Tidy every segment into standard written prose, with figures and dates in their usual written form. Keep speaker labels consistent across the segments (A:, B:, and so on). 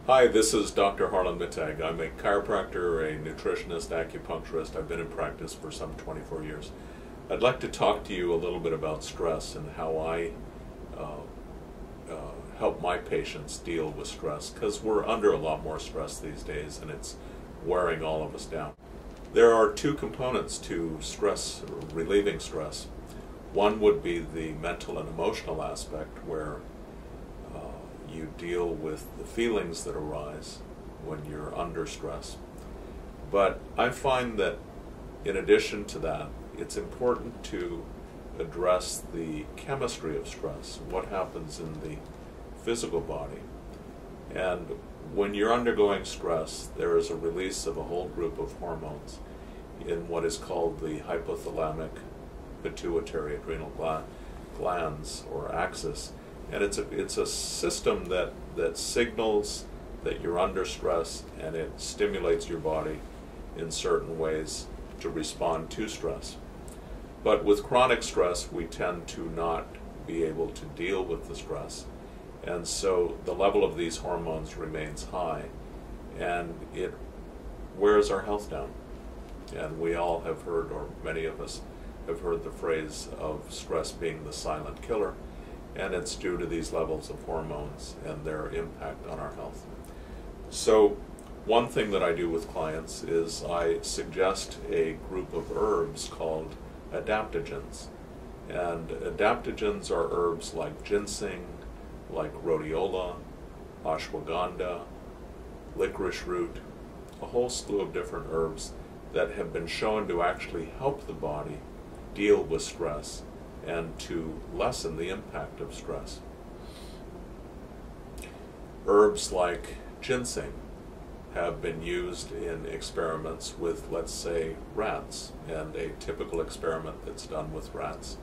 A: Hi, this is Dr. Harlan Mittag. I'm a chiropractor, a nutritionist, acupuncturist. I've been in practice for some 24 years. I'd like to talk to you a little bit about stress and how I help my patients deal with stress, because we're under a lot more stress these days and it's wearing all of us down. There are two components to stress, relieving stress. One would be the mental and emotional aspect, where you deal with the feelings that arise when you're under stress. But I find that in addition to that, it's important to address the chemistry of stress, what happens in the physical body. And when you're undergoing stress, there is a release of a whole group of hormones in what is called the hypothalamic pituitary adrenal glands, or axis. And it's a system that signals that you're under stress, and it stimulates your body in certain ways to respond to stress. But with chronic stress, we tend to not be able to deal with the stress, and so the level of these hormones remains high, and it wears our health down. And we all have heard, or many of us have heard, the phrase of stress being the silent killer, and it's due to these levels of hormones and their impact on our health. So one thing that I do with clients is I suggest a group of herbs called adaptogens. And adaptogens are herbs like ginseng, like rhodiola, ashwagandha, licorice root, a whole slew of different herbs that have been shown to actually help the body deal with stress and to lessen the impact of stress. Herbs like ginseng have been used in experiments with, let's say, rats. And a typical experiment that's done with rats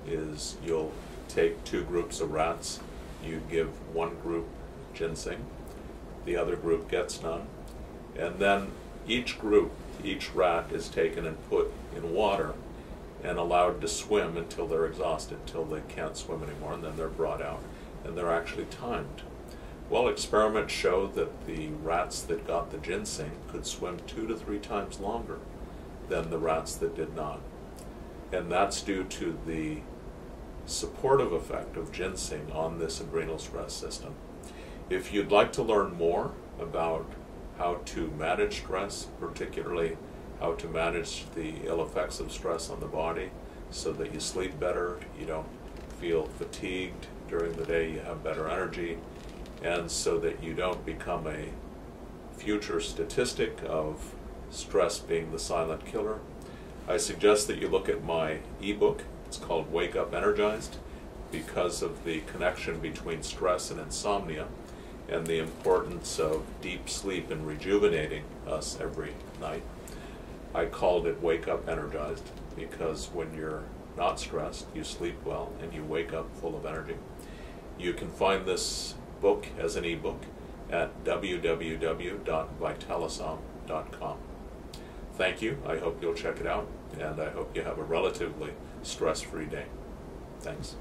A: is you'll take two groups of rats, you give one group ginseng, the other group gets none, and then each rat is taken and put in water and allowed to swim until they're exhausted, until they can't swim anymore, and then they're brought out, and they're actually timed. Well, experiments show that the rats that got the ginseng could swim 2 to 3 times longer than the rats that did not. And that's due to the supportive effect of ginseng on this adrenal stress system. If you'd like to learn more about how to manage stress, particularly how to manage the ill effects of stress on the body so that you sleep better, you don't feel fatigued during the day, you have better energy, and so that you don't become a future statistic of stress being the silent killer, I suggest that you look at my ebook. It's called Wake Up Energized, because of the connection between stress and insomnia and the importance of deep sleep and rejuvenating us every night. I called it Wake Up Energized because when you're not stressed, you sleep well and you wake up full of energy. You can find this book as an ebook at www.vitalisom.com. Thank you. I hope you'll check it out, and I hope you have a relatively stress-free day. Thanks.